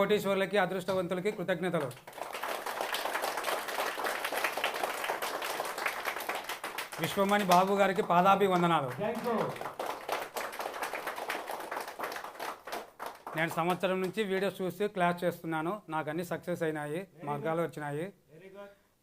కోటీశ్వరులకి అదృష్టవంతులకి కృతజ్ఞతలు. విశ్వమణి బాబు గారికి పాదాభివందనాలు. నేను సంవత్సరం నుంచి వీడియోస్ చూసి క్లాస్ చేస్తున్నాను. నాకు అన్ని సక్సెస్ అయినాయి, మార్గాలు వచ్చినాయి.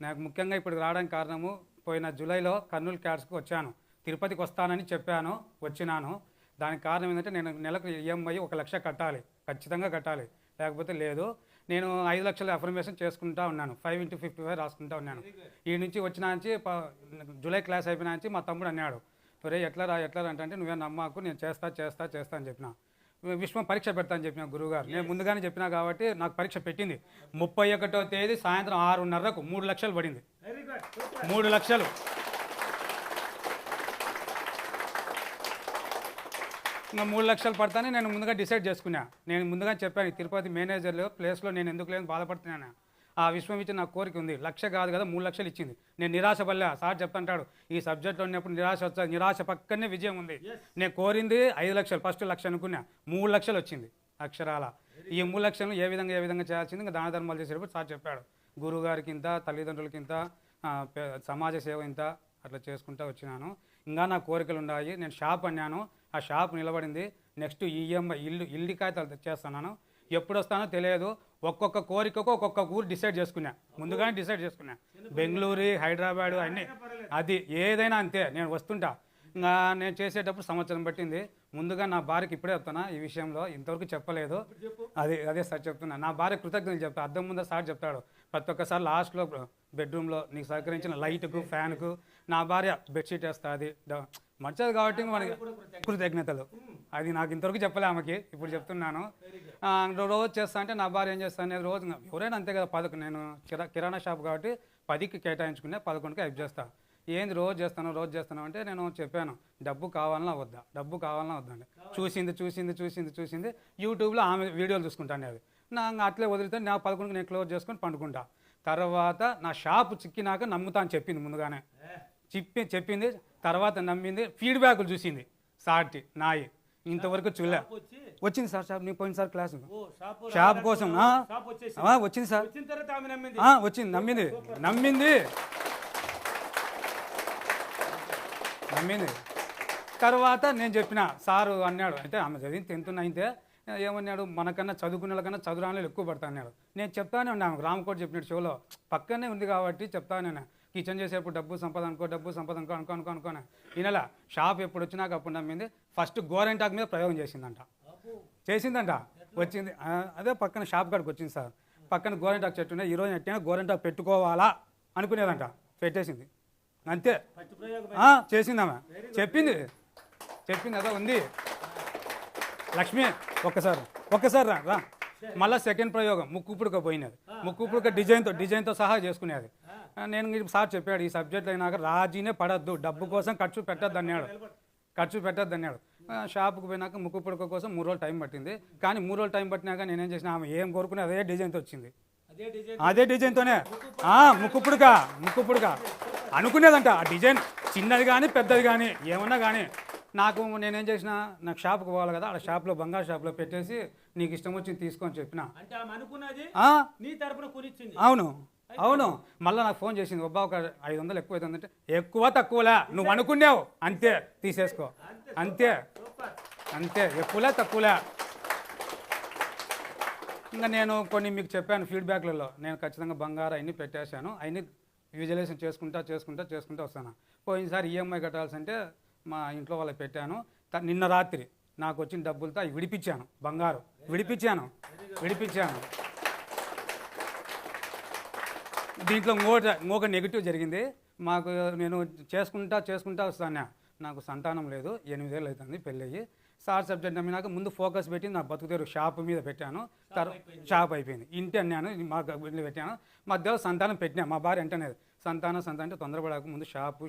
నాకు ముఖ్యంగా ఇప్పుడు రావడానికి కారణము, పోయిన జూలైలో కర్నూలు క్యాట్స్కి వచ్చాను. తిరుపతికి వస్తానని చెప్పాను, వచ్చినాను. దానికి కారణం ఏంటంటే నేను నెలకు ఈఎంఐ 1 లక్ష కట్టాలి, ఖచ్చితంగా కట్టాలి, లేకపోతే లేదు. నేను 5 లక్షల అఫర్మేషన్ చేసుకుంటా ఉన్నాను, 5x55 రాసుకుంటా ఉన్నాను. ఈ నుంచి వచ్చిన నుంచి జూలై క్లాస్ అయిపోయిన నుంచి మా తమ్ముడు అన్నాడు, ఒరే ఎట్లా అంటే నువ్వే నమ్మకు, నేను చేస్తా అని చెప్పిన. విశ్వం పరీక్ష పెడతా అని చెప్పిన గురువుగారు. నేను ముందుగానే చెప్పినా కాబట్టి నాకు పరీక్ష పెట్టింది. 31వ తేదీ సాయంత్రం 6:30కు 3 లక్షలు పడింది. 3 లక్షలు. ఇంకా 3 లక్షలు పడతానే నేను ముందుగా డిసైడ్ చేసుకున్నా. నేను ముందుగా చెప్పాను, తిరుపతి మేనేజర్లు ప్లేస్లో నేను ఎందుకు లేని బాధపడుతున్నాను. ఆ విశ్వం ఇచ్చి నాకు కోరిక ఉంది, 1 లక్ష కాదు కదా 3 లక్షలు ఇచ్చింది. నేను నిరాశ పడలే. సార్ చెప్తాంటాడు, ఈ సబ్జెక్ట్లో ఉన్నప్పుడు నిరాశ వచ్చా, నిరాశ పక్కనే విజయం ఉంది. నేను కోరింది 5 లక్షలు, ఫస్ట్ 1 లక్ష అనుకున్నా, 3 లక్షలు వచ్చింది అక్షరాల. ఈ 3 లక్షలను ఏ విధంగా చేయాల్సింది, ఇంకా దాన ధర్మాలు చేసేటప్పుడు సార్ చెప్పాడు, గురువుగారికి ఇంత, తల్లిదండ్రులకి ఇంత, సమాజ సేవ ఇంత, అట్లా చేసుకుంటూ వచ్చినాను. ఇంకా నా కోరికలు ఉన్నాయి. నేను షాప్ అన్నాను, ఆ షాప్ నిలబడింది. నెక్స్ట్ ఈఎంఐ ఇల్లు కాగితాలు తెచ్చేస్తున్నాను. ఎప్పుడు వస్తానో తెలియదు. ఒక్కొక్క కోరికకు ఒక్కొక్క ఊరు డిసైడ్ చేసుకున్నా, ముందుగానే డిసైడ్ చేసుకున్నా. బెంగళూరు, హైదరాబాదు అన్నీ, అది ఏదైనా అంతే. నేను వస్తుంటా. ఇంకా నేను చేసేటప్పుడు సంవత్సరం పట్టింది. ముందుగా నా భార్యకి ఇప్పుడే చెప్తున్నా, ఈ విషయంలో ఇంతవరకు చెప్పలేదు. అదే సార్ చెప్తున్నా. నా భార్య కృతజ్ఞతలు చెప్తా. అర్థం ముందు సార్ చెప్తాడు, ప్రతి ఒక్కసారి లాస్ట్లో బెడ్రూమ్లో నీకు సహకరించిన లైట్కు, ఫ్యాన్కు నా భార్య బెడ్షీట్ వేస్తుంది, మంచిది కాబట్టి మనకి కృతజ్ఞతలు. అది నాకు ఇంతవరకు చెప్పలే ఆమెకి, ఇప్పుడు చెప్తున్నాను. రోజు చేస్తా అంటే నా భార్య ఏం చేస్తాను, రోజు ఎవరైనా అంతే కదా. నేను కిరాణా షాప్ కాబట్టి 10కి కేటాయించుకునే 11కి హెల్ప్ చేస్తా. ఏంది రోజు చేస్తాను అంటే నేను చెప్పాను, డబ్బు కావాలన్నా వద్దా అంటే చూసింది యూట్యూబ్లో ఆమె వీడియోలు చూసుకుంటాను. అది నా అట్లే వదిలితే నా 11కి నేను క్లోజ్ చేసుకొని పండుకుంటా. తర్వాత నా షాపు చిక్కినాక నమ్ముతా అని చెప్పింది, ముందుగానే చెప్పింది. తర్వాత నమ్మింది, ఫీడ్బ్యాక్లు చూసింది. సాటి నాయి ఇంతవరకు చూలే. వచ్చింది సార్ షాప్, నీ పోయింది సార్ క్లాసు షాప్ కోసం వచ్చింది సార్. వచ్చింది, నమ్మింది. తర్వాత నేను చెప్పిన, సారు అన్నాడు, అంటే ఆమె చదివింది 10th 9th. ఏమన్నాడు, మనకన్నా చదువుకునే వాళ్ళకన్నా చదువురాని ఎక్కువ పడతా అన్నాడు. నేను చెప్తానే ఉన్నాను, రామకోట చెప్పినట్టు షోలో పక్కనే ఉంది కాబట్టి చెప్తానే. కిచెన్ చేసేప్పుడు డబ్బు సంపద అనుకోనే ఈనెల షాప్ ఎప్పుడు వచ్చినాక అప్పుడు నమ్మింది. ఫస్ట్ గోరెంటాక్ మీద ప్రయోగం చేసిందంట. వచ్చింది. అదే పక్కన షాప్ కాడికి వచ్చింది సార్. పక్కన గోరెంటాక్ చెట్టు ఉన్నాయి, ఈరోజు ఎట్టైనా గోరెంటాక్ పెట్టుకోవాలా అనుకునేదంట. పెట్టేసింది అంతే. చేసిందామా, చెప్పింది అదే ఉంది. లక్ష్మి ఒక్కసారి రా. మళ్ళీ సెకండ్ ప్రయోగం ముక్కు పుడక పోయినది. ముక్కు పుడక డిజైన్తో సహా చేసుకునేది. నేను సార్ చెప్పాడు, ఈ సబ్జెక్ట్ అయినాక రాజీనే పడద్దు, డబ్బు కోసం ఖర్చు పెట్టద్దు అన్నాడు. షాపుకు పోయినాక ముక్కు పుడక కోసం 3 రోజులు టైం పట్టింది. కానీ 3 రోజులు టైం పట్టినాక నేనేం చేసిన, ఆమె ఏం కోరుకునే అదే డిజైన్తో వచ్చింది. అదే డిజైన్తోనే ముక్కు పుడక అనుకునేదంట. ఆ డిజైన్ చిన్నది కానీ పెద్దది కానీ ఏమన్నా కానీ నేనేం చేసిన, నాకు షాప్కి పోవాలి కదా, ఆ షాప్లో బంగారు షాప్లో పెట్టేసి నీకు ఇష్టం వచ్చింది తీసుకొని చెప్పిన. అవును. మళ్ళీ నాకు ఫోన్ చేసింది, ఒబ్బా ఒక 500 ఎక్కువ అవుతుందంటే, ఎక్కువ తక్కువలే నువ్వు అనుకున్నావు అంతే, తీసేసుకో అంతే, ఎక్కువలే తక్కువలే. ఇంకా నేను కొన్ని మీకు చెప్పాను ఫీడ్బ్యాక్లలో, నేను ఖచ్చితంగా బంగారు అవన్నీ పెట్టేశాను. అవన్నీ విజువలైజేషన్ చేసుకుంటా వస్తాను. పోయినసారి ఈఎంఐ కట్టాల్సింటే మా ఇంట్లో వాళ్ళకి పెట్టాను. నిన్న రాత్రి నాకు వచ్చిన డబ్బులతో అవి విడిపించాను, బంగారు విడిపించాను. దీంట్లో ఇంకొక నెగిటివ్ జరిగింది మాకు. నేను చేసుకుంటా వస్తాను. నాకు సంతానం లేదు, 8 ఏళ్ళు అవుతుంది పెళ్ళయ్యి. సార్ సబ్జెక్ట్ నమ్మినాక ముందు ఫోకస్ పెట్టి నా బతుకుదేరు షాప్ మీద పెట్టాను. షాప్ అయిపోయింది. ఇంటి అన్నాను, మా ఇల్లు పెట్టాను. మధ్యలో సంతానం పెట్టినా. మా భార్య అంటనేది, సంతానం అంటే తొందరపడక ముందు షాపు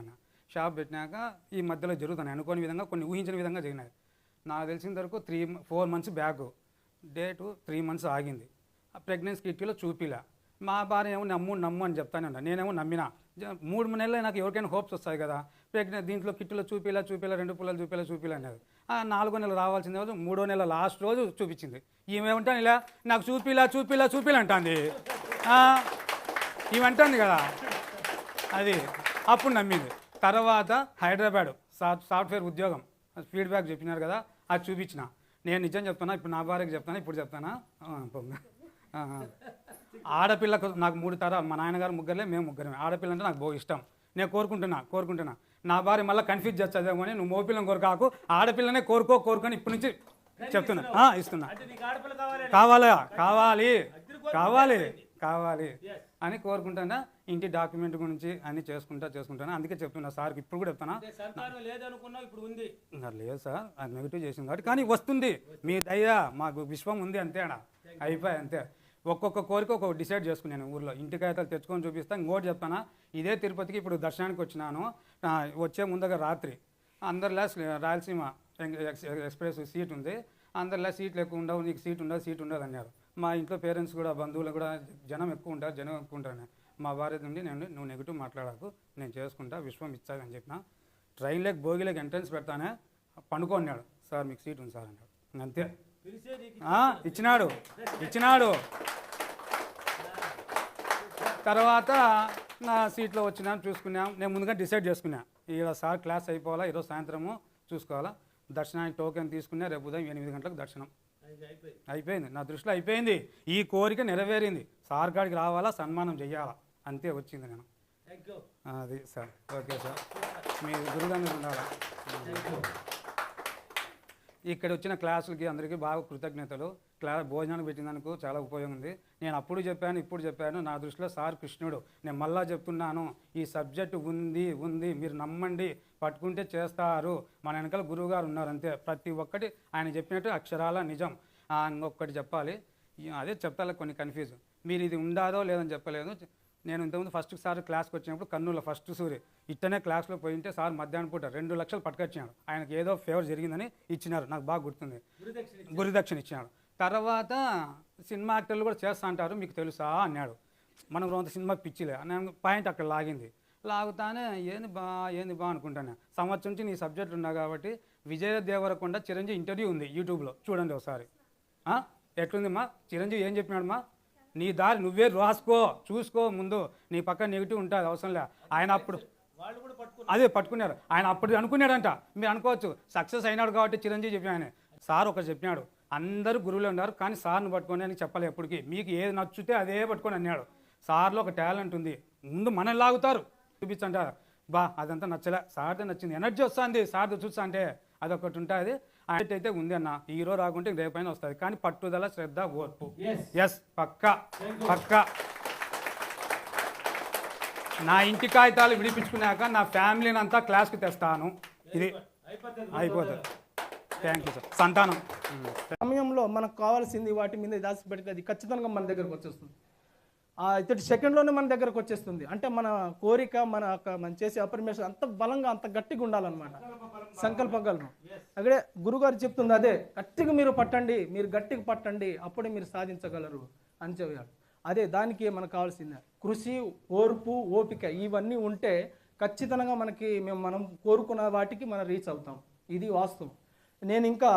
అన్న. షాప్ పెట్టినాక ఈ మధ్యలో జరుగుతున్నాయి అనుకోని విధంగా, కొన్ని ఊహించిన విధంగా జరిగినాయి. నాకు తెలిసిన వరకు 4 months బ్యాక్, డేటు 3 months ఆగింది. ఆ ప్రెగ్నెన్సీ కిట్లో చూపిలా. మా భార్య ఏమో నమ్ము అని చెప్తానే ఉన్నా. నేనేమో నమ్మినా. 3 నెలలు నాకు ఎవరికైనా హోప్స్ వస్తాయి కదా. దీంట్లో కిట్లో చూపిలా 2 పుల్లలు చూపిలా అనేది. 4వ నెల రావాల్సిన రోజు 3వ నెల లాస్ట్ రోజు చూపించింది. ఈమెమంటాను ఇలా నాకు చూపిలా అంటుంది. ఈమెంటుంది కదా అది, అప్పుడు నమ్మింది. తర్వాత హైదరాబాద్ సాఫ్ట్వేర్ ఉద్యోగం ఫీడ్బ్యాక్ చెప్పినారు కదా, అది చూపించిన. నేను నిజం చెప్తానా, ఇప్పుడు నా భార్యకి చెప్తానా, ఇప్పుడు చెప్తానా. ఆడపిల్లకు నాకు 3 తరాలు, మా నాన్నగారు ముగ్గురులే, మేము ముగ్గురమే. ఆడపిల్ల అంటే నాకు బాగా ఇష్టం. నేను కోరుకుంటున్నా. నా భార్య మళ్ళీ కన్ఫ్యూజ్ చేస్తుందేమో అని, నువ్వు మోపిల్లని కోరుకాకు, ఆడపిల్లనే కోరుకొని ఇప్పటి నుంచి చెప్తున్నా, ఇస్తున్నా. కావాలి అని కోరుకుంటానా. ఇంటి డాక్యుమెంట్ గురించి అన్ని చేసుకుంటాను. అందుకే చెప్తున్నా సార్కి, ఇప్పుడు కూడా చెప్తానా. లేదు సార్, అది నెగిటివ్ చేసింది కాబట్టి, కానీ వస్తుంది. మీ దయ, మాకు విశ్వం ఉంది, అంతే అయిపోయి అంతే. ఒక్కొక్క కోరిక ఒక్కొక్క డిసైడ్ చేసుకున్నాను ఊర్లో. ఇంటికాయతలు తెచ్చుకొని చూపిస్తాను. ఇంకోటి చెప్తానా, ఇదే తిరుపతికి ఇప్పుడు దర్శనానికి వచ్చినాను. వచ్చే ముందుగా రాత్రి అందరిలా రాయలసీమ ఎక్స్ప్రెస్ సీట్ ఉంది, అందరిలా సీట్లు ఎక్కువ ఉండవు, నీకు సీట్ ఉండదు అన్నారు. మా ఇంట్లో పేరెంట్స్ కూడా, బంధువులు కూడా జనం ఎక్కువ ఉంటారు. మా భార్య నుండి నువ్వు నెగిటివ్ మాట్లాడకు, నేను చేసుకుంటా, విశ్వం ఇచ్చాదని చెప్పిన. ట్రైన్లోకి భోగిలోకి ఎంట్రన్స్ పెడతానే పండుకొన్నాడు. సార్ మీకు సీట్ ఉంది సార్ అన్నాడు. అంతే, ఇచ్చినాడు. తర్వాత నా సీట్లో వచ్చినాం, చూసుకున్నాం. నేను ముందుగా డిసైడ్ చేసుకున్నా, ఈరోజు సార్ క్లాస్ అయిపోవాలా, ఈరోజు సాయంత్రము చూసుకోవాలా. దర్శనానికి టోకెన్ తీసుకున్నా, రేపు ఉదయం 8 గంటలకు దర్శనం అయిపోయింది. నా దృష్టిలో అయిపోయింది. ఈ కోరిక నెరవేరింది. సార్ కాడికి రావాలా, సన్మానం చెయ్యాలా, అంతే వచ్చింది. నేను అది సార్. ఓకే సార్, మీ గురుగారు ఉండాలా. ఇక్కడ వచ్చిన క్లాసులకి అందరికీ బాగా కృతజ్ఞతలు. భోజనానికి పెట్టినందుకు చాలా ఉపయోగం ఉంది. నేను అప్పుడు చెప్పాను, ఇప్పుడు చెప్పాను. నా దృష్టిలో సార్ కృష్ణుడు. నేను మళ్ళా చెప్తున్నాను, ఈ సబ్జెక్టు ఉంది, మీరు నమ్మండి, పట్టుకుంటే చేస్తారు. మన వెనకాల గురువు గారు ఉన్నారు, అంతే. ప్రతి ఒక్కటి ఆయన చెప్పినట్టు అక్షరాల నిజం. ఇంకొకటి చెప్పాలి, అదే చెప్తాలే కొన్ని కన్ఫ్యూజ్. మీరు ఇది ఉండాదో లేదని చెప్పలేదు. నేను ఇంతకుముందు ఫస్ట్ సార్ క్లాస్కి వచ్చినప్పుడు కర్నూలులో ఫస్ట్ సూర్య ఇట్టనే క్లాస్లో పోయింటే సార్ మధ్యాహ్నం పూట 2 లక్షలు పట్టుకొచ్చినాడు. ఆయనకి ఏదో ఫేవర్ జరిగిందని ఇచ్చినారు, నాకు బాగా గుర్తుంది. గురుదక్షిణ ఇచ్చినాడు. తర్వాత సినిమా యాక్టర్లు కూడా చేస్తా అంటారు, మీకు తెలుసా అన్నాడు. మనం రోజు సినిమా పిచ్చిలే నేను పాయింట్ అక్కడ లాగుతానే ఏంది బా అనుకుంటాను. సంవత్సరం నుంచి నీ సబ్జెక్ట్ ఉన్నా కాబట్టి విజయ దేవరకొండ చిరంజీవి ఇంటర్వ్యూ ఉంది యూట్యూబ్లో, చూడండి ఒకసారి. ఎట్లుందిమ్మా, చిరంజీవి ఏం చెప్పినాడమ్మా, నీ దారి నువ్వే రాసుకో, చూసుకో, ముందు నీ పక్కన నెగిటివ్ ఉంటుంది, అవసరం లే. ఆయన అప్పుడు అదే పట్టుకున్నారు. ఆయన అప్పుడు అనుకున్నాడంట, మీరు అనుకోవచ్చు సక్సెస్ అయినాడు కాబట్టి చిరంజీవి చెప్పిన. సార్ ఒకటి చెప్పినాడు, అందరూ గురువులు ఉన్నారు కానీ సార్ని పట్టుకొని అని చెప్పలే ఎప్పటికీ. మీకు ఏది నచ్చితే అదే పట్టుకొని అన్నాడు. సార్లో ఒక టాలెంట్ ఉంది, ముందు మనం లాగుతారు, చూపించంటారు. అదంతా నచ్చలే, సార్తో నచ్చింది, ఎనర్జీ వస్తుంది సార్తో చూస్తా అంటే, అదొకటి ఉంటుంది. అయితే ఉంది అన్న, హీరో రాకుంటే రేపైనా వస్తుంది, కానీ పట్టుదల, శ్రద్ధ, ఓర్పు. ఎస్, పక్కా. నా ఇంటి కాగితాలు విడిపించుకున్నాక నా ఫ్యామిలీని అంతా క్లాస్కి తెస్తాను. ఇది అయిపోతుంది. Thank you sir. సంతానం సమయంలో మనకు కావాల్సింది వాటి మీద దాచి పెడితే అది ఖచ్చితంగా మన దగ్గరకు వచ్చేస్తుంది. ఇతడి సెకండ్లోనే మన దగ్గరకు వచ్చేస్తుంది. అంటే మన కోరిక, మనం చేసే అపరిమేషన్ అంత బలంగా, అంత గట్టిగా ఉండాలన్నమాట. సంకల్పగలను అక్కడే గురుగారు చెప్తుంది అదే, గట్టిగా మీరు గట్టిగా పట్టండి, అప్పుడే మీరు సాధించగలరు అని చెప్పారు. అదే దానికి మనకు కావాల్సిందే కృషి, ఓర్పు, ఓపిక. ఇవన్నీ ఉంటే ఖచ్చితంగా మనం కోరుకున్న వాటికి మనం రీచ్ అవుతాం. ఇది వాస్తవం. నేను ఇంకా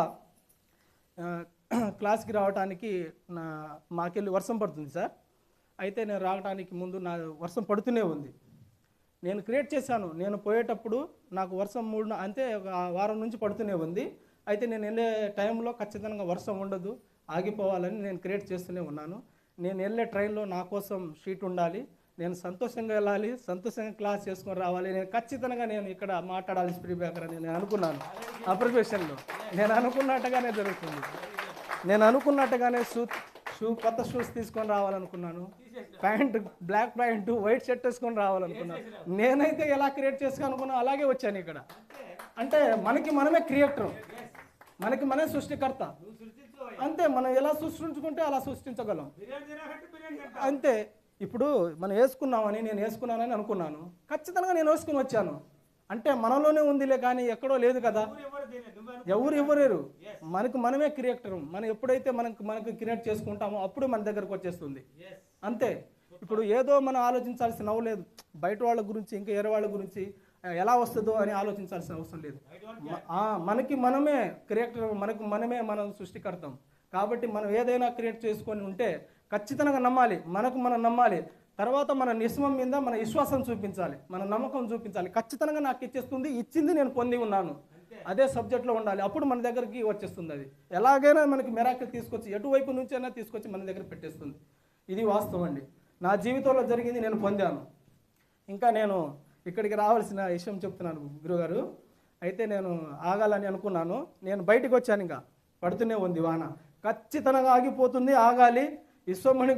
క్లాస్కి రావడానికి మాకెళ్ళి వర్షం పడుతుంది సార్. అయితే నేను రావడానికి ముందు వర్షం పడుతూనే ఉంది. నేను క్రియేట్ చేశాను, నేను పోయేటప్పుడు నాకు వర్షం అంతే వారం నుంచి పడుతూనే ఉంది. అయితే నేను వెళ్ళే టైంలో ఖచ్చితంగా వర్షం ఉండదు, ఆగిపోవాలని నేను క్రియేట్ చేస్తూనే ఉన్నాను. నేను వెళ్ళే ట్రైన్లో నా కోసం సీట్ ఉండాలి, నేను సంతోషంగా వెళ్ళాలి, సంతోషంగా క్లాస్ చేసుకొని రావాలి. నేను ఖచ్చితంగా ఇక్కడ మాట్లాడాలి స్పీడ్ బ్రేకర్ అని నేను అనుకున్నాను. ఆ ప్రొఫెషన్లో నేను అనుకున్నట్టుగానే జరుగుతుంది. నేను అనుకున్నట్టుగానే కొత్త షూస్ తీసుకొని రావాలనుకున్నాను, బ్లాక్ ప్యాంటు, వైట్ షర్ట్ వేసుకొని రావాలనుకున్నాను. నేనైతే ఎలా క్రియేట్ చేసుకున్నాను అలాగే వచ్చాను ఇక్కడ. అంటే మనమే క్రియేటర్, మనమే సృష్టికర్త. అంతే, మనం ఎలా సృష్టించుకుంటే అలా సృష్టించగలం. అంతే. ఇప్పుడు మనం వేసుకున్నామని, నేను వేసుకున్నానని అనుకున్నాను, ఖచ్చితంగా నేను వేసుకుని వచ్చాను. అంటే మనలోనే ఉందిలే కానీ ఎక్కడో లేదు కదా, ఎవరు ఇవ్వలేరు. మనమే క్రియేటర్. మనం ఎప్పుడైతే మనకు క్రియేట్ చేసుకుంటామో అప్పుడు మన దగ్గరకు వచ్చేస్తుంది. అంతే. ఇప్పుడు ఏదో మనం ఆలోచించాల్సిన అవలేదు బయట వాళ్ళ గురించి, ఇంకా వేరే వాళ్ళ గురించి. ఎలా వస్తుందో అని ఆలోచించాల్సిన అవసరం లేదు. మనకి మనమే క్రియేటర్, మనమే మనం సృష్టికర్తం. కాబట్టి మనం ఏదైనా క్రియేట్ చేసుకొని ఉంటే ఖచ్చితంగా నమ్మాలి, మనం నమ్మాలి. తర్వాత మన నిస్మం మీద మన విశ్వాసం చూపించాలి, మన నమ్మకం చూపించాలి. ఖచ్చితంగా నాకు ఇచ్చేస్తుంది, ఇచ్చింది నేను పొంది ఉన్నాను, అదే సబ్జెక్ట్లో ఉండాలి. అప్పుడు మన దగ్గరికి వచ్చేస్తుంది. అది ఎలాగైనా మనకి మిరాకిల్ తీసుకొచ్చి ఎటువైపు నుంచైనా తీసుకొచ్చి మన దగ్గర పెట్టేస్తుంది. ఇది వాస్తవం అండి. నా జీవితంలో జరిగింది, నేను పొందాను. ఇంకా నేను ఇక్కడికి రావాల్సిన విషయం చెప్తున్నాను గురుగారు. అయితే నేను ఆగాలని అనుకున్నాను. నేను బయటకు వచ్చాను, ఇంకా పడుతూనే ఉంది వాన. ఖచ్చితంగా ఆగిపోతుంది, ఆగాలి. విశ్వమణి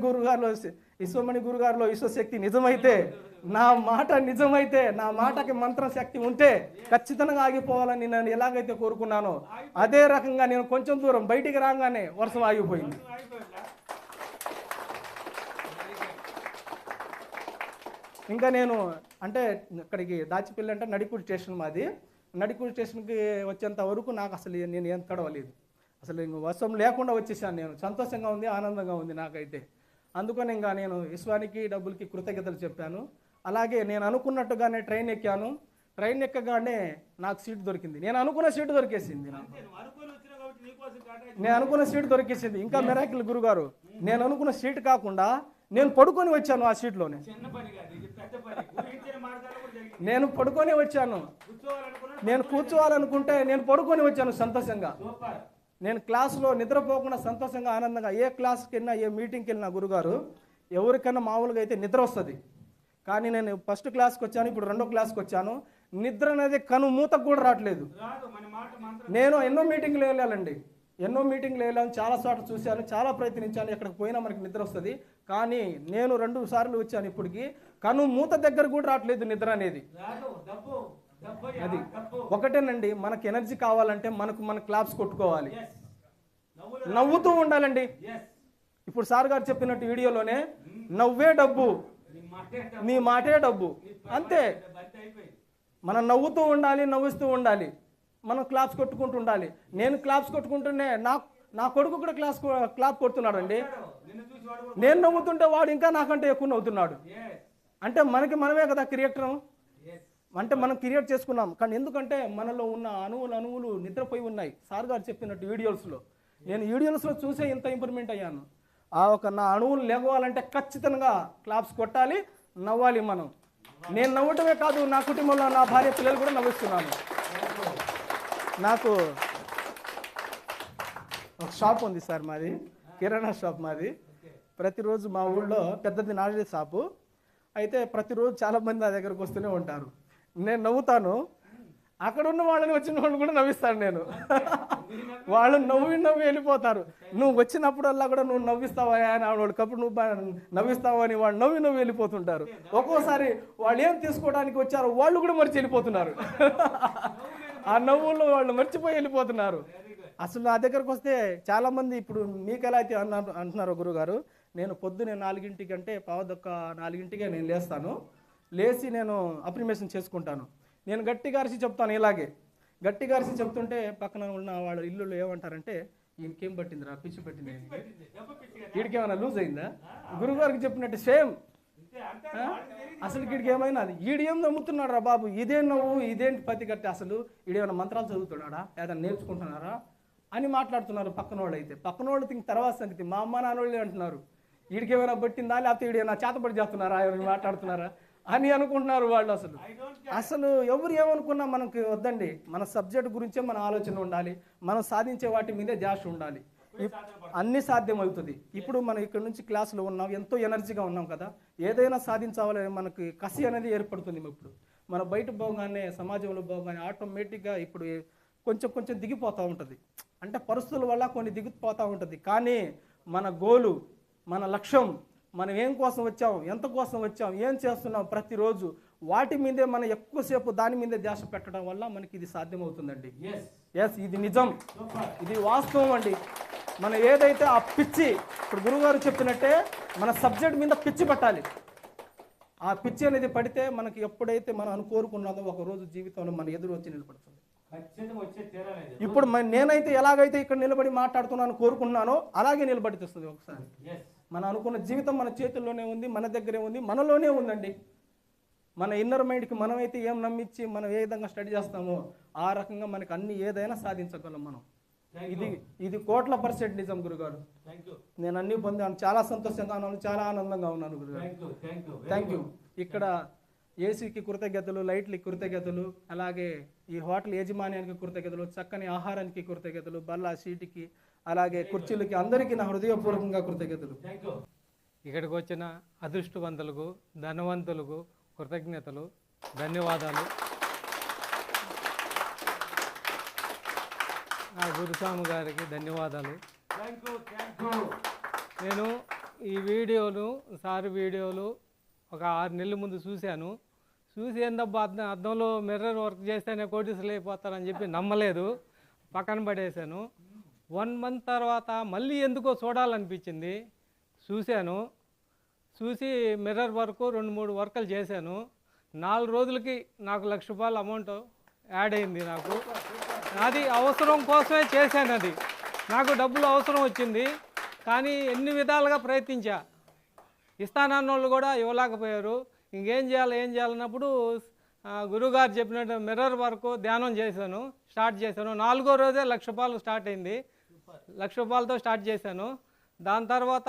గురుగారిలో విశ్వశక్తి నిజమైతే, నా మాట నిజమైతే, నా మాటకి మంత్రం శక్తి ఉంటే ఖచ్చితంగా ఆగిపోవాలని నేను ఎలాగైతే కోరుకున్నానో అదే రకంగా నేను కొంచెం దూరం బయటికి రాగానే వర్షం ఆగిపోయింది. ఇంకా నేను అంటే ఇక్కడికి దాచిపల్లి అంటే నడికూడి స్టేషన్ మాది. నడికూడి స్టేషన్కి వచ్చేంత వరకు నాకు అసలు నేను ఏం తడవలేదు. అసలు ఇంక వర్షం లేకుండా వచ్చేసాను. నేను సంతోషంగా ఉంది, ఆనందంగా ఉంది నాకైతే. అందుకని ఇంకా నేను విశ్వానికి డబ్బులకి కృతజ్ఞతలు చెప్పాను. అలాగే నేను అనుకున్నట్టుగానే ట్రైన్ ఎక్కాను. ట్రైన్ ఎక్కగానే నాకు సీట్ దొరికింది. నేను అనుకున్న సీటు దొరికేసింది. నేను అనుకున్న సీటు దొరికేసింది. ఇంకా మిరాకిల్ గురుగారు, నేను అనుకున్న సీటు కాకుండా నేను పడుకొని వచ్చాను ఆ సీట్లోనే. నేను పడుకొని వచ్చాను. నేను కూర్చోవాలనుకుంటే నేను పడుకొని వచ్చాను సంతోషంగా. నేను క్లాసులో నిద్రపోకుండా సంతోషంగా ఆనందంగా ఏ క్లాస్కి వెళ్ళినా, ఏ మీటింగ్కి వెళ్ళినా గురుగారు, ఎవరికైనా మామూలుగా అయితే నిద్ర వస్తుంది. కానీ నేను ఫస్ట్ క్లాస్కి వచ్చాను, ఇప్పుడు రెండో క్లాస్కి వచ్చాను. నిద్ర అనేది కను మూతకు కూడా రావట్లేదు. నేను ఎన్నో మీటింగ్లు వెళ్ళాలండి, ఎన్నో మీటింగ్లు వెళ్ళాను, చాలా చోట్ల చూశాను, చాలా ప్రయత్నించాను. ఎక్కడికి పోయినా మనకి నిద్ర వస్తుంది. కానీ నేను 2 సార్లు వచ్చాను, ఇప్పటికి కను మూత దగ్గర కూడా రావట్లేదు నిద్ర అనేది. అది ఒకటేనండి, మనకు ఎనర్జీ కావాలంటే మన క్లాప్స్ కొట్టుకోవాలి, నవ్వుతూ ఉండాలండి. ఇప్పుడు సార్ గారు చెప్పినట్టు వీడియోలోనే నవ్వే డబ్బు, నీ మాటే డబ్బు, అంతే. మనం నవ్వుతూ ఉండాలి, నవ్విస్తూ ఉండాలి, మనం క్లాప్స్ కొట్టుకుంటూ ఉండాలి. నేను క్లాప్స్ కొట్టుకుంటూనే నా కొడుకు కూడా క్లాప్ కొడుతున్నాడు అండి. నేను నవ్వుతుంటే వాడు ఇంకా నాకంటే ఎక్కువ నవ్వుతున్నాడు. అంటే మనమే కదా క్రియేటర్. అంటే మనం క్రియేట్ చేసుకున్నాం. కానీ ఎందుకంటే మనలో ఉన్న అణువులు నిద్రపోయి ఉన్నాయి. సార్ గారు చెప్పినట్టు వీడియోస్లో, నేను వీడియోస్లో చూసే ఇంత ఇంప్రూవ్మెంట్ అయ్యాను. నా అణువులు లేవాలంటే ఖచ్చితంగా క్లాప్స్ కొట్టాలి, నవ్వాలి మనం. నేను నవ్వటమే కాదు, నా కుటుంబంలో నా భార్య పిల్లలు కూడా నవ్విస్తున్నాను. నాకు ఒక షాప్ ఉంది సార్, మాది కిరాణా షాప్ మాది. ప్రతిరోజు మా ఊళ్ళో పెద్దది నాడే షాపు. అయితే ప్రతిరోజు చాలామంది నా దగ్గరకు వస్తూనే ఉంటారు. నేను నవ్వుతాను, అక్కడ ఉన్న వాళ్ళని వచ్చిన వాళ్ళు కూడా నవ్విస్తాను నేను. వాళ్ళు నవ్వి వెళ్ళిపోతారు. నువ్వు వచ్చినప్పుడల్లా కూడా నువ్వు నవ్విస్తావా అని వాడికప్పుడు నువ్వు నవ్విస్తావా అని వాళ్ళు నవ్వి వెళ్ళిపోతుంటారు. ఒక్కోసారి వాళ్ళు ఏం తీసుకోవడానికి వచ్చారో వాళ్ళు కూడా మర్చి వెళ్ళిపోతున్నారు. ఆ నవ్వుల్లో వాళ్ళు మర్చిపోయి వెళ్ళిపోతున్నారు. అసలు నా దగ్గరకు వస్తే చాలామంది, ఇప్పుడు మీకు ఎలా అయితే అంటున్నారు గురుగారు, నేను పొద్దునే 4 అంటే 4:15 నేను లేస్తాను. లేచి నేను అప్రిమేషన్ చేసుకుంటాను. నేను గట్టిగా అరిచి చెప్తాను. ఇలాగే గట్టిగా అరిచి చెప్తుంటే పక్కన ఉన్న వాళ్ళ ఇల్లులో ఏమంటారంటే, ఈయనకేం పట్టిందిరా, పిచ్చి పట్టింది, వీడికేమైనా లూజ్ అయిందా? గురుగారికి చెప్పినట్టు సేమ్. అసలు వీడికి ఏమైనా ఈడేం నమ్ముతున్నాడు రా బాబు, ఇదే నవ్వు, ఇదేంటి పత్తి కట్టి, అసలు ఈడేమైనా మంత్రాలు చదువుతున్నాడా, ఏదైనా నేర్చుకుంటున్నారా అని మాట్లాడుతున్నారు పక్కన వాళ్ళు. అయితే పక్కన వాళ్ళు తర్వాత సంగతి మా అమ్మ నాన్నోళ్ళే అంటున్నారు, వీడికి ఏమైనా పట్టిందా, లేకపోతే వీడు ఏమైనా చేతపడి చేస్తున్నారా, ఎవరైనా మాట్లాడుతున్నారా అని అనుకుంటున్నారు వాళ్ళు. అసలు ఎవరు ఏమనుకున్నా మనకి వద్దండి. మన సబ్జెక్ట్ గురించే మన ఆలోచన ఉండాలి, మనం సాధించే వాటి మీదే ధ్యాస ఉండాలి. అన్నీ సాధ్యం అవుతుంది. ఇప్పుడు మనం ఇక్కడ నుంచి క్లాసులో ఉన్నాం, ఎంతో ఎనర్జీగా ఉన్నాం కదా, ఏదైనా సాధించాలని మనకి కసి అనేది ఏర్పడుతుంది. ఇప్పుడు మన బయట పోగానే, సమాజంలో పోగానే ఆటోమేటిక్గా ఇప్పుడు కొంచెం దిగిపోతూ ఉంటుంది. అంటే పరిస్థితుల వల్ల కొన్ని దిగిపోతూ ఉంటుంది. కానీ మన గోలు, మన లక్ష్యం, మనం ఏం కోసం వచ్చాం, ఎంత కోసం వచ్చాం, ఏం చేస్తున్నాం ప్రతిరోజు, వాటి మీదే మనం ఎక్కువసేపు దాని మీదే ధ్యాస పెట్టడం వల్ల మనకి ఇది సాధ్యమవుతుందండి. ఇది నిజం, ఇది వాస్తవం అండి. మనం ఏదైతే ఆ పిచ్చి, ఇప్పుడు గురువుగారు చెప్పినట్టే మన సబ్జెక్ట్ మీద పిచ్చి పట్టాలి. ఆ పిచ్చి అనేది పడితే మనకి ఎప్పుడైతే మనం కోరుకున్నామో ఒకరోజు జీవితంలో మన ఎదురు వచ్చి నిలబడుతుంది. ఇప్పుడు నేనైతే ఎలాగైతే ఇక్కడ నిలబడి మాట్లాడుతున్నాను కోరుకున్నానో అలాగే నిలబడి తెస్తుంది. ఒకసారి మనం అనుకున్న జీవితం మన చేతుల్లోనే ఉంది, మన దగ్గరే ఉంది, మనలోనే ఉందండి. మన ఇన్నర్ మైండ్కి మనమైతే ఏం నమ్మించి మనం ఏ విధంగా స్టడీ చేస్తామో ఆ రకంగా మనకి అన్ని ఏదైనా సాధించగలం మనం. ఇది 100% నిజం గురుగారు. నేను అన్ని పొందాను, చాలా సంతోషంగా ఉన్నాను, చాలా ఆనందంగా ఉన్నాను గురుగారు. Thank you. ఇక్కడ ఏసీకి కృతజ్ఞతలు, లైట్లకి కృతజ్ఞతలు, అలాగే ఈ హోటల్ యాజమాన్యానికి కృతజ్ఞతలు, చక్కని ఆహారానికి కృతజ్ఞతలు, బల్ల సీటుకి, అలాగే కుర్చీలకి, అందరికీ నా హృదయపూర్వకంగా కృతజ్ఞతలు. ఇక్కడికి వచ్చిన అదృష్టవంతులకు, ధనవంతులకు కృతజ్ఞతలు, ధన్యవాదాలు. నా గురుస్వామి గారికి ధన్యవాదాలు. నేను ఈ సార్ వీడియోలు ఒక 6 నెలల ముందు చూశాను. చూసి ఏందబ్బా అద్దంలో మిర్రర్ వర్క్ చేస్తేనే కోటీసులు అయిపోతారని చెప్పి నమ్మలేదు, పక్కన పడేశాను. 1 మంత్ తర్వాత మళ్ళీ ఎందుకో చూడాలనిపించింది, చూశాను. చూసి మిర్రర్ వర్క్ 2-3 వర్కులు చేశాను. 4 రోజులకి నాకు ₹1,00,000 అమౌంట్ యాడ్ అయింది. అది అవసరం కోసమే చేశాను. అది నాకు డబ్బులు అవసరం వచ్చింది, కానీ ఎన్ని విధాలుగా ప్రయత్నించా, ఇస్తానన్న వాళ్ళు కూడా ఇవ్వలేకపోయారు. ఇంకేం చేయాలన్నప్పుడు గురువుగారు చెప్పినట్టు మిర్రర్ వర్క్ ధ్యానం స్టార్ట్ చేశాను. 4వ రోజే ₹1,00,000 స్టార్ట్ అయింది. ₹1,00,000తో స్టార్ట్ చేశాను. దాని తర్వాత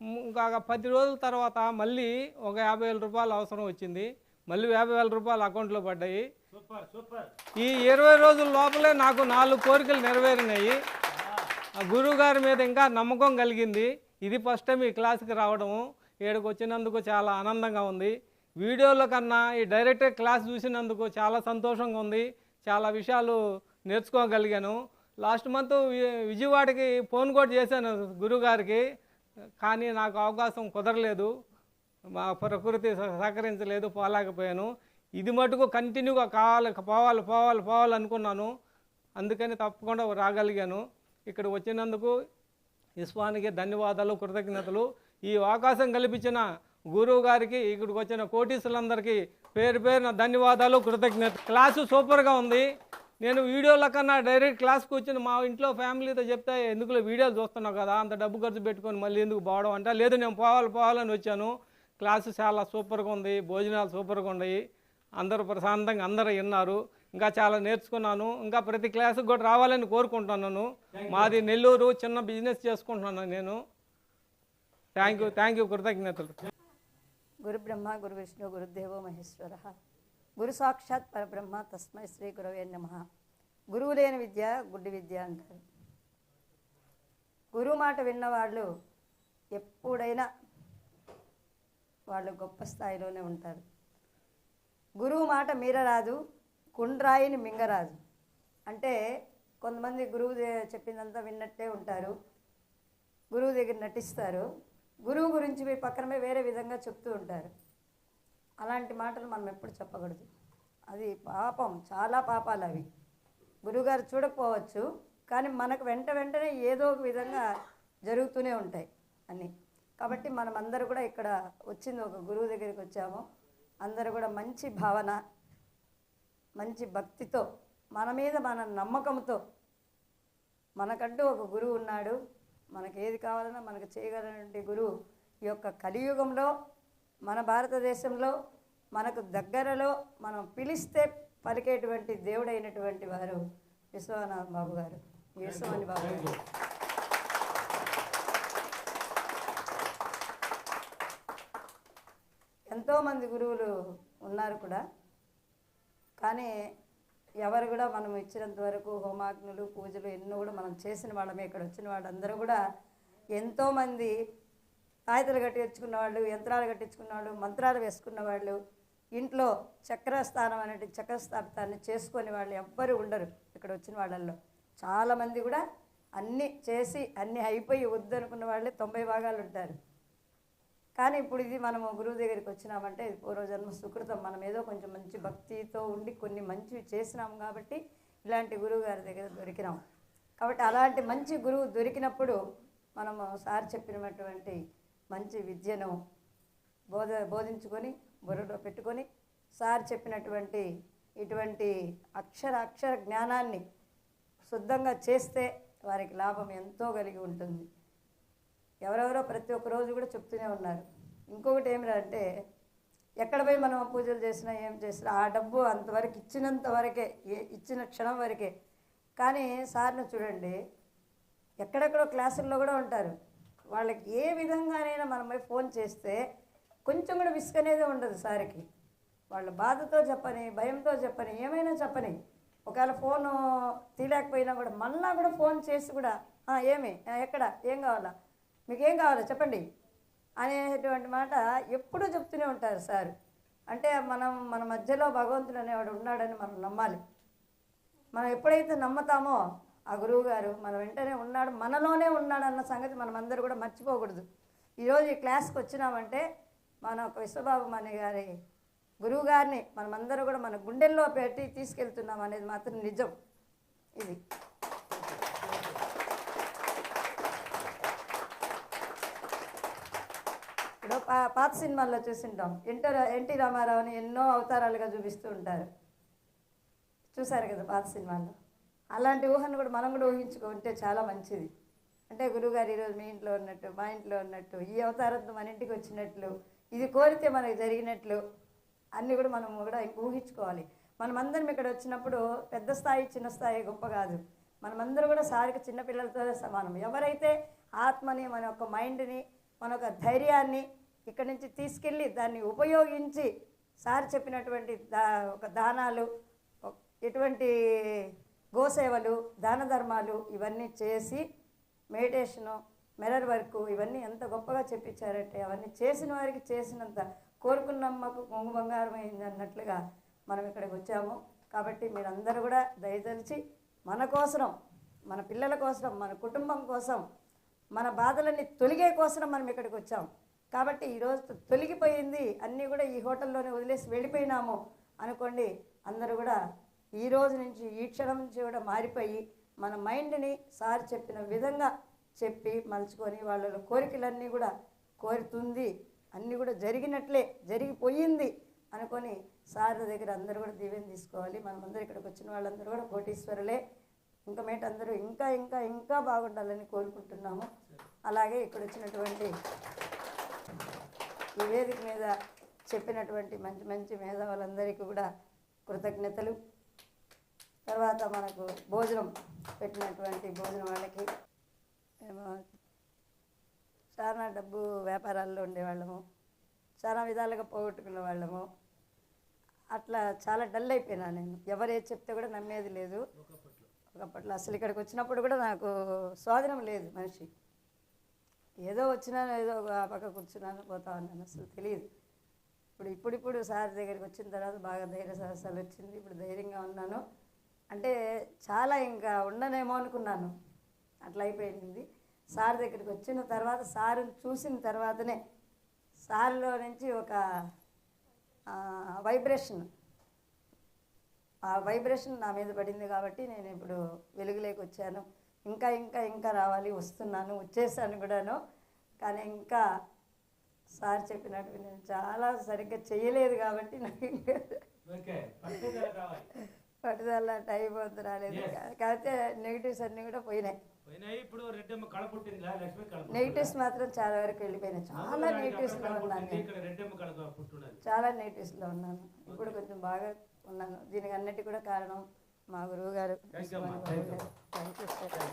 ఇంకా 10 రోజుల తర్వాత మళ్ళీ ఒక ₹50,000 అవసరం వచ్చింది. మళ్ళీ ₹50,000 అకౌంట్లో పడ్డాయి. ఈ 20 రోజుల లోపలే నాకు 4 కోరికలు నెరవేరినాయి. గురువుగారి మీద ఇంకా నమ్మకం కలిగింది. ఇది ఫస్ట్ టైం ఈ క్లాస్కి రావడము. ఇక్కడికి వచ్చినందుకు చాలా ఆనందంగా ఉంది. వీడియోల కన్నా ఈ డైరెక్ట్ క్లాస్ చూసినందుకు చాలా సంతోషంగా ఉంది. చాలా విషయాలు నేర్చుకోగలిగాను. లాస్ట్ మంత్ విజయవాడకి ఫోన్ కూడా చేశాను గురువుగారికి, కానీ నాకు అవకాశం కుదరలేదు, మా ప్రకృతి సహకరించలేదు, పోలేకపోయాను. ఇది మటుకు కంటిన్యూగా పోవాలి అనుకున్నాను. అందుకని తప్పకుండా రాగలిగాను. ఇక్కడ వచ్చినందుకు విశ్వానికి ధన్యవాదాలు, కృతజ్ఞతలు. ఈ అవకాశం కల్పించిన గురువు గారికి, ఇక్కడికి వచ్చిన కోటీసులందరికీ పేరున ధన్యవాదాలు, కృతజ్ఞత. క్లాసు సూపర్గా ఉంది. నేను వీడియోల కన్నా డైరెక్ట్ క్లాస్కి వచ్చిన మా ఇంట్లో ఫ్యామిలీతో చెప్తే, ఎందుకులో వీడియోలు చూస్తున్నావు కదా, అంత డబ్బు ఖర్చు పెట్టుకొని మళ్ళీ ఎందుకు పోవడం అంటే, లేదు నేను పోవాలని వచ్చాను. క్లాసు చాలా సూపర్గా ఉంది, భోజనాలు సూపర్గా ఉన్నాయి, అందరూ ప్రశాంతంగా అందరూ విన్నారు. ఇంకా చాలా నేర్చుకున్నాను. ఇంకా ప్రతి క్లాసుకు కూడా రావాలని కోరుకుంటున్నాను. మాది నెల్లూరు, చిన్న బిజినెస్ చేసుకుంటున్నాను నేను. థ్యాంక్ యూ, కృతజ్ఞతలు. గురు బ్రహ్మ గురు విష్ణు గురుదేవో మహేశ్వర, గురు సాక్షాత్ పరబ్రహ్మ తస్మై శ్రీ గురవే నమః. గురువు లేని విద్య గుడ్డి విద్య అంటారు. గురువు మాట విన్నవాళ్ళు ఎప్పుడైనా వాళ్ళు గొప్ప స్థాయిలోనే ఉంటారు. గురువు మాట మీరరాదు, కుండ్రాయిని మింగరాదు. అంటే కొంతమంది గురువు చెప్పిందంతా విన్నట్టే ఉంటారు, గురువు దగ్గర నటిస్తారు, గురువు గురించి మీ పక్కన వేరే విధంగా చెప్తూ ఉంటారు. అలాంటి మాటలు మనం ఎప్పుడు చెప్పకూడదు. అది పాపం, చాలా పాపాలు అవి. గురువుగారు చూడకపోవచ్చు, కానీ మనకు వెంటనే ఏదో ఒక విధంగా జరుగుతూనే ఉంటాయి అన్నీ. కాబట్టి మనం అందరూ కూడా ఇక్కడ వచ్చింది ఒక గురువు దగ్గరికి వచ్చాము. అందరూ కూడా మంచి భావన, మంచి భక్తితో, మన మీద మన నమ్మకంతో, మనకంటూ ఒక గురువు ఉన్నాడు, మనకి ఏది కావాలన్నా మనకు చేయగలిగినటువంటి గురువు ఈ యొక్క కలియుగంలో మన భారతదేశంలో మనకు దగ్గరలో మనం పిలిస్తే పలికేటువంటి దేవుడైనటువంటి వారు విశ్వనాథ్ బాబు గారు, విశ్వమణి బాబు గారు. ఎంతోమంది గురువులు ఉన్నారు కూడా, కానీ ఎవరు కూడా మనం ఇచ్చినంత వరకు హోమాగ్నులు, పూజలు ఎన్నో కూడా మనం చేసిన వాళ్ళమే. ఇక్కడ వచ్చిన వాళ్ళందరూ కూడా ఎంతోమంది తాయితలు కట్టించుకున్న వాళ్ళు, యంత్రాలు కట్టించుకున్న వాళ్ళు, మంత్రాలు వేసుకున్న వాళ్ళు, ఇంట్లో చక్రస్థానం అనేటి చక్రస్థాపితాన్ని చేసుకునే వాళ్ళు ఎవ్వరు ఉండరు ఇక్కడ వచ్చిన వాళ్ళల్లో. చాలామంది కూడా అన్నీ చేసి అన్నీ అయిపోయి వద్దనుకున్న వాళ్ళే 90 భాగాలు ఉంటారు. కానీ ఇప్పుడు ఇది మనము గురువు దగ్గరికి వచ్చినామంటే ఇది పూర్వజన్మ సుకృతం. మనం ఏదో కొంచెం మంచి భక్తితో ఉండి కొన్ని మంచివి చేసినాము కాబట్టి ఇలాంటి గురువు గారి దగ్గర దొరికినాం. కాబట్టి అలాంటి మంచి గురువు దొరికినప్పుడు మనము సార్ చెప్పినటువంటి మంచి విద్యను బోధించుకొని బుర్రలో పెట్టుకొని సార్ చెప్పినటువంటి ఇటువంటి అక్షర జ్ఞానాన్ని శుద్ధంగా చేస్తే వారికి లాభం ఎంతో కలిగి ఉంటుంది. ఎవరెవరో ప్రతి ఒక్క రోజు కూడా చెప్తూనే ఉన్నారు. ఇంకొకటి ఏమిటంటే ఎక్కడ పోయి మనం పూజలు చేసినా ఏం చేసినా ఆ డబ్బు అంతవరకు ఇచ్చినంత వరకే, ఇచ్చిన క్షణం వరకే. కానీ సార్ని చూడండి, ఎక్కడెక్కడో క్లాసుల్లో కూడా ఉంటారు. వాళ్ళకి ఏ విధంగానైనా మనం పోయి ఫోన్ చేస్తే కొంచెం కూడా విసుగు అనేది ఉండదు సార్కి. వాళ్ళ బాధతో చెప్పని, భయంతో చెప్పని, ఏమైనా చెప్పని, ఒకవేళ ఫోను తీయలేకపోయినా కూడా మళ్ళా కూడా ఫోన్ చేసి కూడా ఏమి, ఎక్కడ, ఏం కావాలా, మీకు ఏం కావాలా చెప్పండి అనేటువంటి మాట ఎప్పుడూ చెప్తూనే ఉంటారు సార్. అంటే మన మధ్యలో భగవంతుడు అనేవాడు ఉన్నాడని మనం నమ్మాలి. మనం ఎప్పుడైతే నమ్ముతామో ఆ గురువు గారు మన వెంటనే ఉన్నాడు, మనలోనే ఉన్నాడు అన్న సంగతి మనం అందరూ కూడా మర్చిపోకూడదు. ఈరోజు ఈ క్లాస్కి వచ్చినామంటే మన ఒక విశ్వబాబు మణి గారి గురువు గారిని మనమందరూ కూడా మన గుండెల్లో పెట్టి తీసుకెళ్తున్నాం అనేది మాత్రం నిజం. ఇది ఇప్పుడు పాత సినిమాల్లో చూసింటాం, ఎన్టీ రామారావుని ఎన్నో అవతారాలుగా చూపిస్తూ ఉంటారు, చూసారు కదా పాత సినిమాల్లో. అలాంటి ఊహను కూడా మనం కూడా ఊహించుకుంటే చాలా మంచిది. అంటే గురువుగారు ఈరోజు మీ ఇంట్లో ఉన్నట్టు, మా ఇంట్లో ఉన్నట్టు, ఈ అవతారంతో మన ఇంటికి వచ్చినట్లు, ఇది కోరితే మనకు జరిగినట్లు అన్నీ కూడా మనం కూడా ఊహించుకోవాలి. మనమందరం ఇక్కడ వచ్చినప్పుడు పెద్ద స్థాయి చిన్న స్థాయి గొప్ప కాదు, మనమందరూ కూడా సారికి చిన్నపిల్లలతో సమానం. ఎవరైతే ఆత్మని, మన యొక్క మైండ్ని, మన యొక్క ధైర్యాన్ని ఇక్కడి నుంచి తీసుకెళ్ళి దాన్ని ఉపయోగించి సార్ చెప్పినటువంటి ఒక దానాలు, ఎటువంటి గోసేవలు, దాన ధర్మాలు ఇవన్నీ చేసి మెడిటేషను, మిర్రర్ వర్క్ ఇవన్నీ ఎంత గొప్పగా చెప్పించారంటే అవన్నీ చేసిన వారికి చేసినంత కోరుకున్నమ్మకు కొంగు బంగారం అయింది అన్నట్లుగా మనం ఇక్కడికి వచ్చాము. కాబట్టి మీరందరూ కూడా దయతలిచి మన కోసరం, మన పిల్లల కోసం, మన కుటుంబం కోసం, మన బాధలన్నీ తొలిగే కోసం మనం ఇక్కడికి వచ్చాం. కాబట్టి ఈరోజు తొలగిపోయింది అన్నీ కూడా ఈ హోటల్లోనే వదిలేసి వెళ్ళిపోయినాము అనుకోండి, అందరూ కూడా ఈ రోజు నుంచి, ఈ క్షణం నుంచి కూడా మారిపోయి మన మైండ్ని సార్ చెప్పిన విధంగా చెప్పి మలుచుకొని వాళ్ళ కోరికలన్నీ కూడా కోరుతుంది, అన్నీ కూడా జరిగినట్లే, జరిగిపోయింది అనుకొని సార్ దగ్గర అందరూ కూడా దీవెన తీసుకోవాలి. మనమందరూ ఇక్కడికి వచ్చిన వాళ్ళందరూ కూడా కోటీశ్వరులే. ఇంకా మేట అందరూ ఇంకా ఇంకా ఇంకా బాగుండాలని కోరుకుంటున్నాము. అలాగే ఇక్కడ వచ్చినటువంటి ఈ వేదిక మీద చెప్పినటువంటి మంచి మంచి మేధావులందరికీ కూడా కృతజ్ఞతలు. తర్వాత మనకు భోజనం పెట్టినటువంటి భోజనం వాళ్ళకి, చాలా డబ్బు వ్యాపారాల్లో ఉండేవాళ్ళము, చాలా విధాలుగా పోగొట్టుకునే వాళ్ళము. అట్లా చాలా డల్ అయిపోయినా నేను. ఎవరు ఏది చెప్తే కూడా నమ్మేది లేదు. ఒకప్పట్లో అసలు ఇక్కడికి వచ్చినప్పుడు కూడా నాకు స్వాధీనం లేదు. మనిషి ఏదో వచ్చినాను, ఏదో ఆ పక్క కూర్చున్నాను, పోతా ఉన్నాను, అసలు తెలియదు. ఇప్పుడు సార్ దగ్గరికి వచ్చిన తర్వాత బాగా ధైర్య సాహసాలు వచ్చింది. ఇప్పుడు ధైర్యంగా ఉన్నాను. అంటే చాలా ఇంకా ఉండనేమో అనుకున్నాను, అట్లా అయిపోయింది. సార్ దగ్గరికి వచ్చిన తర్వాత, సార్ని చూసిన తర్వాతనే సార్లో నుంచి ఒక వైబ్రేషన్, ఆ వైబ్రేషన్ నా మీద పడింది. కాబట్టి నేను ఇప్పుడు వెలుగులోకి వచ్చాను. ఇంకా ఇంకా ఇంకా రావాలి, వస్తున్నాను, వచ్చేసాను కూడాను. కానీ ఇంకా సార్ చెప్పినట్టు నేను చాలా సరిగ్గా చేయలేదు కాబట్టి నాకు పట్టుదల టైం వద్దు రాలేదు. కాకపోతే నెగిటివ్స్ అన్నీ కూడా పోయినాయి. నెగిటివ్స్ మాత్రం చాలా వరకు వెళ్ళిపోయినాయి. చాలా నెగిటివ్స్లో ఉన్నాను, చాలా నెగిటివ్స్లో ఉన్నాను. ఇప్పుడు కొంచెం బాగా ఉన్నాను. దీనికి అన్నిటి కూడా కారణం మా గురువు గారు. Thank you sir.